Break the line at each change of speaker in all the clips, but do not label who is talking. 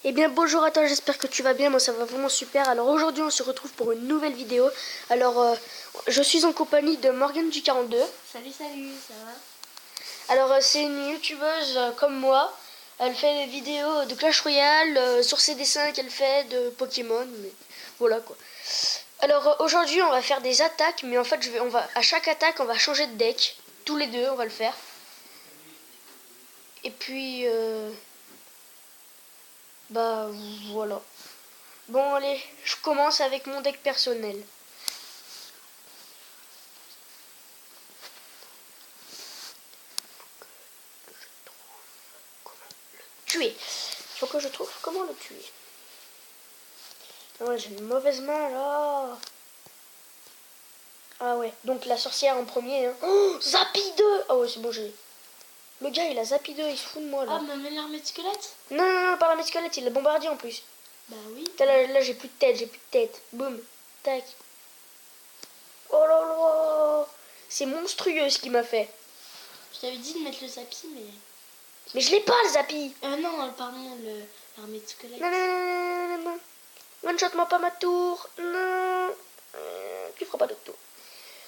Eh bien bonjour à toi, j'espère que tu vas bien, moi ça va vraiment super. Alors aujourd'hui on se retrouve pour une nouvelle vidéo. Alors je suis en compagnie de Morgane du 42.
Salut, salut, ça va?
Alors c'est une youtubeuse comme moi. Elle fait des vidéos de Clash Royale, sur ses dessins qu'elle fait de Pokémon, mais voilà quoi. Alors aujourd'hui on va faire des attaques, mais en fait à chaque attaque on va changer de deck. Tous les deux on va le faire. Et puis bah voilà. Bon allez, je commence avec mon deck personnel. Tuer. Il faut que je trouve comment le tuer. Ah ouais, j'ai une mauvaise main là. Ah ouais, donc la sorcière en premier. Hein. Oh, Zappy 2. Ah ouais, c'est bon, j'ai. Le gars, il a Zappy 2, il se fout de moi là.
Ah, mais l'armée de squelette?
Non, non, non, pas la squelette, il a bombardier en plus.
Bah oui.
Là j'ai plus de tête, j'ai plus de tête. Boum, tac. Oh là là. C'est monstrueux ce qu'il m'a fait.
Je t'avais dit de mettre le Zappy, mais...
Mais je l'ai pas le Zappy.
Non, pardon, l'armée de squelette.
Non, non, non, non, non. One-shot-moi pas ma tour. Non. Tu feras pas d'autres tours.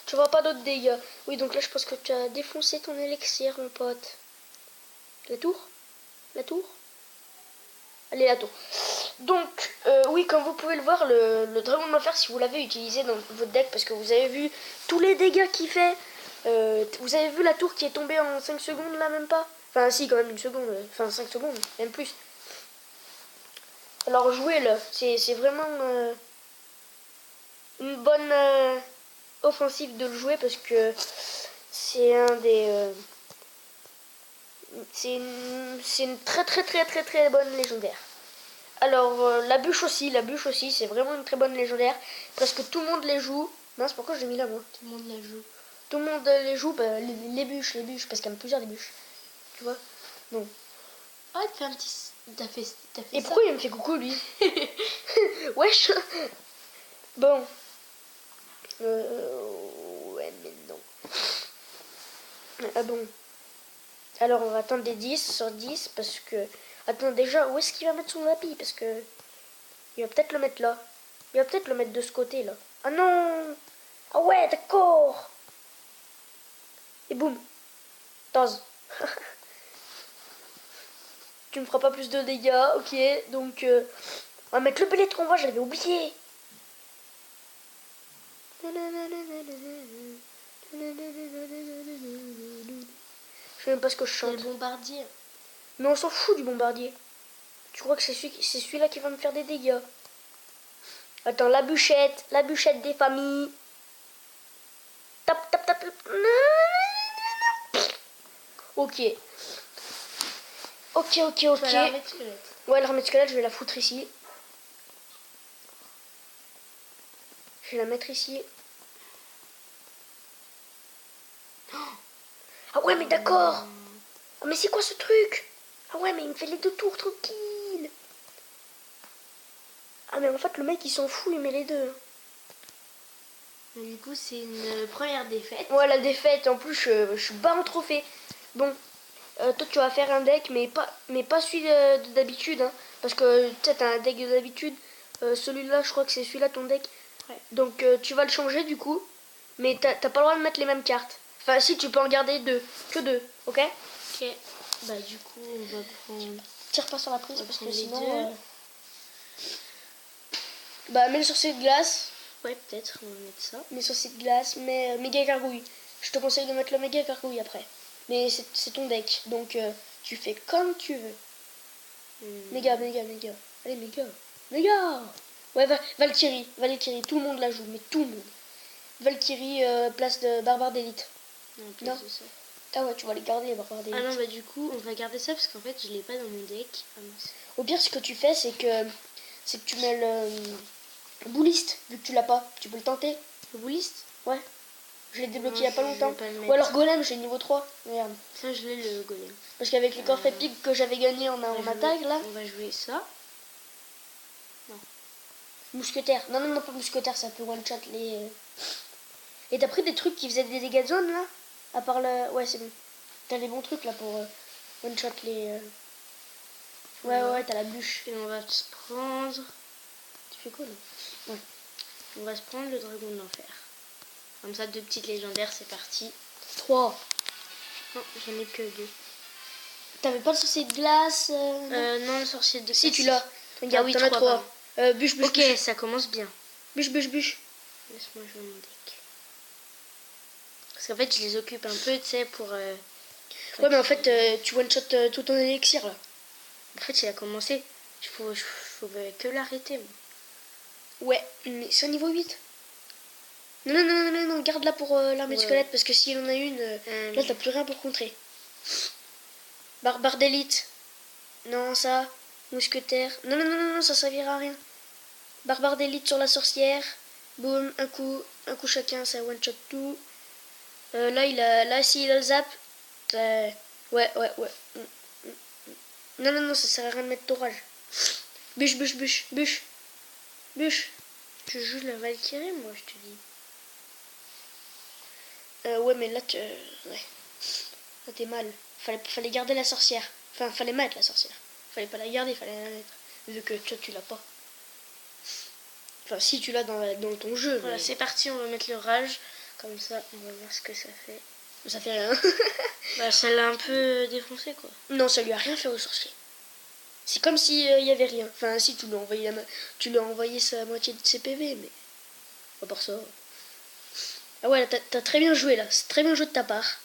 Tu feras pas d'autres dégâts. Oui, donc là, je pense que tu as défoncé ton élixir, mon pote. La tour? La tour? Allez, la tour. Donc, oui, comme vous pouvez le voir, le dragon de l'enfer, si vous l'avez utilisé dans votre deck, parce que vous avez vu tous les dégâts qu'il fait. Vous avez vu la tour qui est tombée en 5 secondes, là, même pas? Enfin, si, quand même, une seconde. Enfin, 5 secondes, même plus. Alors, jouez-le. C'est vraiment une bonne offensive de le jouer, parce que c'est un des... c'est une très très très très très bonne légendaire. Alors la bûche aussi, c'est vraiment une très bonne légendaire. Presque tout le monde les joue. Mince, pourquoi j'ai mis là moi?
Tout le monde la joue.
Tout le monde les joue, bah, les bûches, parce qu'il y en a plusieurs des bûches. Tu vois? Bon.
Ah, il te fait un petit... T'as fait
Et
ça.
pourquoi il me fait coucou lui? Wesh. Bon. Ouais mais non. Ah bon. Alors on va attendre des 10 sur 10 parce que... Attends déjà, où est-ce qu'il va mettre son Zappy? Parce que... Il va peut-être le mettre là. Il va peut-être le mettre de ce côté là. Ah non! Ah ouais, d'accord! Et boum! Taz. Tu me feras pas plus de dégâts, ok. Donc, on va mettre le Bellétron, moi j'avais oublié. Je sais même pas ce que je
C'est
chante.
le bombardier.
Mais on s'en fout du bombardier. Tu crois que c'est celui-là qui va me faire des dégâts? Attends, la bûchette des familles. Tap, tap, tap. Ok. Ok.
L'armée de squelette.
Ouais, l'armée de squelette, je vais la foutre ici. Je vais la mettre ici. Ah ouais, mais d'accord. Ah, mais c'est quoi ce truc? Ah ouais, mais il me fait les 2 tours, tranquille. Ah, mais en fait, le mec, il s'en fout, il met les 2.
Mais du coup, c'est une première défaite.
Ouais, la défaite, en plus, je suis bas en trophée. Bon, toi, tu vas faire un deck, mais pas celui d'habitude. Hein, parce que, tu sais, t'as un deck d'habitude. Celui-là, je crois que c'est celui-là, ton deck.
Ouais.
Donc, tu vas le changer, du coup. Mais t'as pas le droit de mettre les mêmes cartes. Enfin, si, tu peux en garder 2. Que 2, ok?
Ok. Bah, du coup, on va prendre...
Tire pas sur la prise, parce que
les
sinon...
deux.
Bah, mets le sorcier de glace.
Ouais, peut-être, on va mettre ça.
Mets le sorcier de glace, mais méga gargouille. Je te conseille de mettre le méga gargouille après. Mais c'est ton deck, donc tu fais comme tu veux. Méga. Allez, méga. Ouais, Valkyrie, tout le monde la joue, mais tout le monde. Valkyrie, place de barbare d'élite.
Non, c'est ça.
Ah ouais, tu vas les garder, les barbares d'élite.
Ah non, bah du coup, on va garder ça parce qu'en fait, je l'ai pas dans mon deck. Ah,
Au pire, ce que tu fais, c'est que tu mets le bouliste, vu que tu l'as pas. Tu peux le tenter.
Le bouliste?
Ouais. Je l'ai débloqué
Non,
il y a pas
je
longtemps.
vais pas le
Ou alors golem, j'ai niveau 3. Regarde.
Ça, je l'ai, le golem.
Parce qu'avec le coffret pique que j'avais gagné en attaque, là.
On va jouer ça.
Mousquetaire. Non, pas mousquetaire, ça peut one-shot les... Et t'as pris des trucs qui faisaient des dégâts de zone, là? À part le... Ouais, c'est bon. T'as des bons trucs, là, pour one-shot les... Ouais, ouais, t'as la bûche.
Et on va se prendre...
Tu fais quoi là? Ouais.
On va se prendre le dragon de l'enfer. Comme ça, 2 petites légendaires, c'est parti.
3.
Non, j'en ai que 2.
T'avais pas le sorcier de glace
Non, le sorcier de...
Si, tu l'as. Regarde,
oui,
t'en as
3.
3. Bûche, bûche,
Ok,
bûche.
ça commence bien.
Bûche, bûche, bûche.
Laisse-moi jouer mon deck. Parce qu'en fait, je les occupe un peu, tu sais, pour...
Ouais, mais en fait, tu one-shot tout ton élixir là.
En fait, il a commencé. Il faut que l'arrêter, moi.
Ouais, mais c'est un niveau 8. Non, non, non, non, non, garde-la pour l'armée de
Ouais.
squelette parce que s'il en a une, là t'as plus rien pour contrer. Barbare d'élite. Non, ça. Mousquetaire. Non, non, non, non, non, ça servira à rien. Barbare d'élite sur la sorcière. Boum, un coup chacun, ça one-shot tout. Là, s'il a le zap. Ouais, ouais, ouais. Non, non, non, ça sert à rien de mettre d'orage. Bûche, bûche, bûche, bûche. Bûche.
Tu joues la Valkyrie, moi, je te dis.
Ouais, mais là, ouais. Là, t'es mal. Fallait garder la sorcière. Enfin, fallait mettre la sorcière. Fallait pas la garder, fallait la mettre. Vu que toi, tu l'as pas. Enfin, si tu l'as dans ton jeu.
Voilà,
Mais...
c'est parti, on va mettre le rage. Comme ça, on va voir ce que ça fait.
ça fait rien.
Bah, ça l'a un peu défoncé, quoi.
Non, ça lui a rien fait au sorcier. C'est comme si y avait rien. Enfin, si tu lui as envoyé sa moitié de ses PV, mais à part ça. Ah ouais, là, t'as très bien joué là. C'est très bien joué de ta part.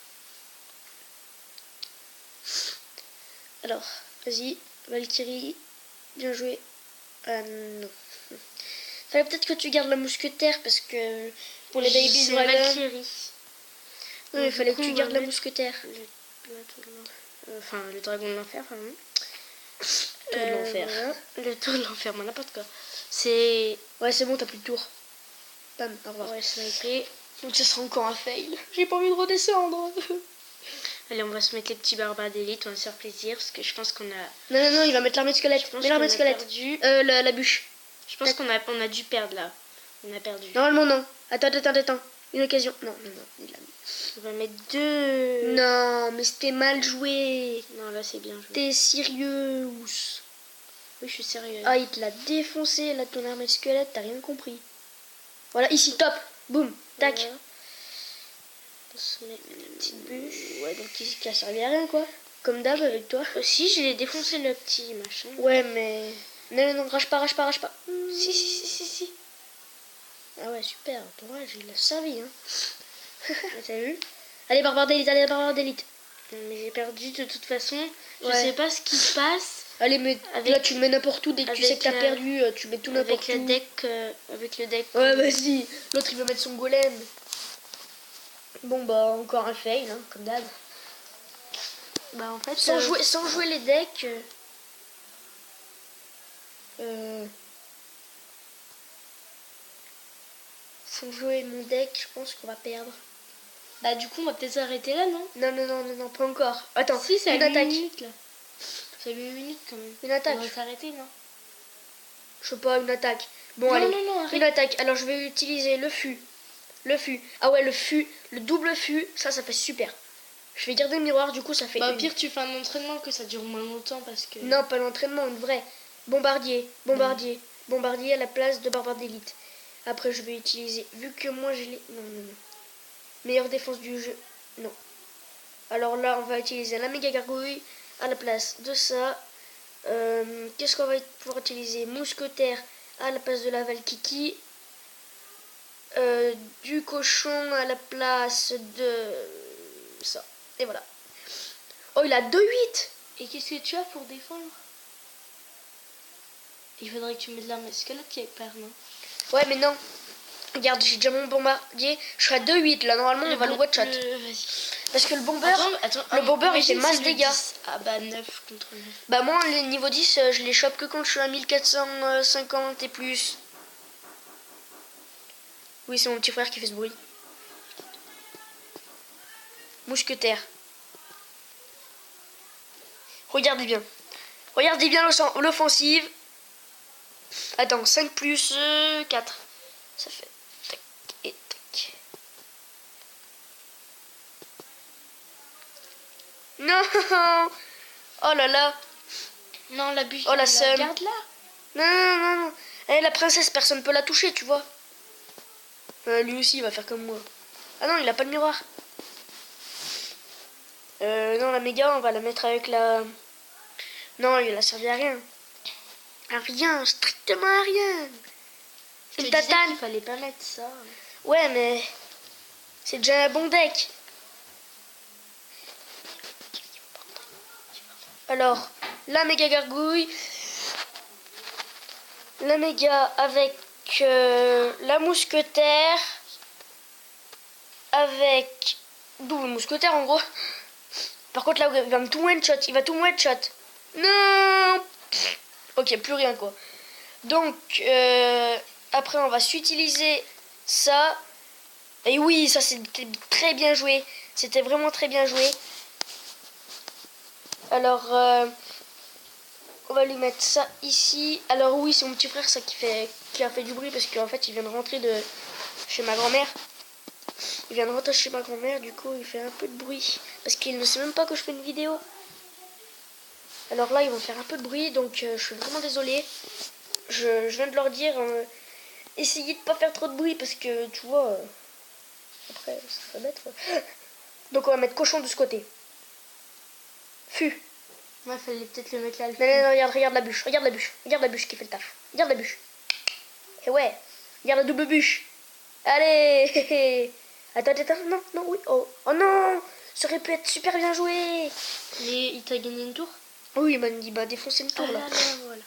Alors, vas-y, Valkyrie, bien joué. Ah non. Fallait peut-être que tu gardes la mousquetaire parce que pour les babies
C'est la
dragons.
Valkyrie.
Oui, il fallait que tu gardes la mousquetaire.
Enfin, le dragon de l'enfer, pardon.
Tour de l'enfer.
Voilà. Le tour de l'enfer, moi, n'importe quoi. C'est...
Ouais, c'est bon, t'as plus de tour. Bam, au revoir.
Ouais, sniper.
Donc ça sera encore un fail. J'ai pas envie de redescendre.
Allez, on va se mettre les petits barbares d'élite, on va se faire plaisir, parce que je pense qu'on a...
Non, non, non, il va mettre l'armée de squelette. Mets l'armée de squelette.
Perdu.
La bûche.
Je pense qu'on a dû perdre, là. On a perdu.
Normalement, non. Attends. Une occasion. Non, non, non. Il l'a mis.
On va mettre 2...
Non, mais c'était mal joué.
Non, là, c'est bien joué.
T'es sérieux.
Oui, je suis sérieux.
Ah, il te l'a défoncé, là, ton armée de squelette. T'as rien compris. Voilà, ici, top. Boum, tac.
Voilà. On se met une petite bûche.
Ouais, donc qui a servi à rien, quoi. Comme d'hab avec toi.
Aussi, je l'ai défoncé le petit machin.
Ouais, mais... Non, non, non, rage pas.
Si.
Ah ouais, super. Ton rage, il a servi, hein.
T'as vu?
Allez, barbare d'élite.
Mais j'ai perdu de toute façon. Je
Ouais.
sais pas ce qui se passe.
Allez, mais là, tu le mets n'importe où. Dès que tu sais que t'as
avec
perdu, tu mets tout n'importe où.
Avec le deck.
Ouais, vas-y. L'autre, il veut mettre son golem. Bon, bah, encore un fail, hein, comme d'hab.
Bah, en fait.
Sans jouer les decks. Sans jouer mon deck, je pense qu'on va perdre.
Bah, du coup, on va peut-être s'arrêter là, non?
Non, pas encore. Attends,
Si, c'est
une
à 8
attaque.
minutes là. C'est à 8 minutes quand même.
Une attaque.
On va s'arrêter, non?
Je sais pas, une attaque. Bon,
Non,
allez.
non, arrête.
Une attaque. Alors, je vais utiliser le fût. Ah ouais, le double fût, ça fait super. Je vais garder le miroir, du coup, ça fait
Bah, au
une.
pire, tu fais un entraînement que ça dure moins longtemps parce que.
Non, pas l'entraînement, une vraie. Bombardier à la place de barbare d'élite. Après, je vais utiliser, vu que moi je l'ai... Non. Meilleure défense du jeu. Non. Alors là, on va utiliser la méga gargouille à la place de ça. Qu'est-ce qu'on va pouvoir utiliser? Mousquetaire à la place de la Valkiki. Du cochon à la place de ça. Et voilà. Oh, il a 2-8.
Et qu'est-ce que tu as pour défendre? Il faudrait que tu mettes l'arme squelette qui perd, non?
Ouais, mais non. Regarde, j'ai déjà mon bombardier. Je serai à 2-8 là. Normalement, on va le one-shot.
Vas-y.
Parce que le bomber,
Attends,
le bomber il fait
imagine
masse
si le
dégâts.
10. Ah bah 9 contre 9.
Bah, moi, les niveaux 10, je les chope que quand je suis à 1450 et plus. Oui, c'est mon petit frère qui fait ce bruit. Mousquetaire. Regardez bien. L'offensive. Attends, 5 plus 4. Ça fait tac et tac. Non. Oh là là.
Non, la bûche,
Oh, la seum.
garde là.
Non, non, non, non. Eh, la princesse, personne ne peut la toucher, tu vois. Lui aussi, il va faire comme moi. Ah non, il a pas de miroir. Non, la méga, on va la mettre avec la... Non, il a servi à rien. À rien, strictement à rien.
Je
Une
te disais
tatane.
qu'il fallait pas mettre ça.
Ouais, mais... C'est déjà un bon deck. Alors, la méga gargouille. La méga avec la mousquetaire. Avec... double mousquetaire, en gros. Par contre, là, il va me tout one-shot. Il va tout one-shot. Non. Ok, plus rien, quoi. Donc, après, on va s'utiliser ça. Et oui, ça, c'était très bien joué. C'était vraiment très bien joué. Alors, on va lui mettre ça ici. Alors oui, c'est mon petit frère, ça, qui a fait du bruit. Parce qu'en fait, il vient de rentrer de chez ma grand-mère. Il vient de rentrer chez ma grand-mère, du coup, il fait un peu de bruit. Parce qu'il ne sait même pas que je fais une vidéo. Alors là, ils vont faire un peu de bruit, donc je suis vraiment désolée. Je viens de leur dire, essayez de pas faire trop de bruit, parce que, tu vois, après, ça serait bête. Donc on va mettre cochon de ce côté. Fût.
Moi, il fallait peut-être le mettre là.
Non, non, non, regarde la bûche, regarde la bûche qui fait le taf. Regarde la bûche. Et ouais, regarde la double bûche. Allez. Attends, non, non, oui, oh non, ça aurait pu être super bien joué.
Mais il t'a gagné une tour.
Oui, il m'a défoncé une tour là.
Voilà.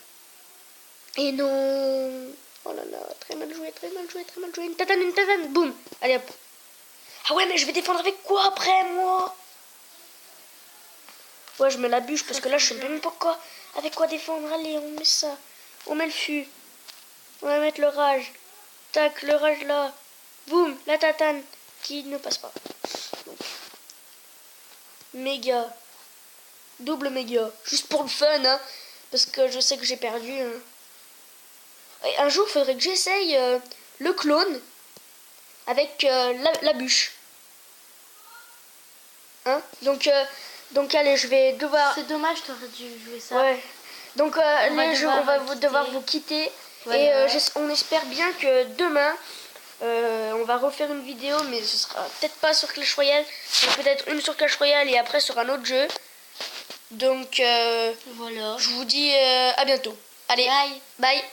Et non. Oh là là, très mal joué, très mal joué, très mal joué. Une tatane, boum. Allez hop. Ah ouais, mais je vais défendre avec quoi après, moi? Ouais, je mets la bûche parce que là, je sais même pas quoi. Avec quoi défendre? Allez, on met ça. On met le fût. On va mettre le rage. Tac, le rage là. Boum, la tatane qui ne passe pas. Donc, méga. Double méga. Juste pour le fun, hein. Parce que je sais que j'ai perdu. Hein. Et un jour, il faudrait que j'essaye le clone avec la bûche. Hein, donc allez, je vais devoir...
C'est dommage, t'aurais dû jouer ça.
Ouais. Donc on va devoir vous quitter.
Voilà.
Et on espère bien que demain, on va refaire une vidéo, mais ce sera peut-être pas sur Clash Royale. Peut-être une sur Clash Royale et après sur un autre jeu. Donc
Voilà.
je vous dis à bientôt. Allez,
Bye.
bye.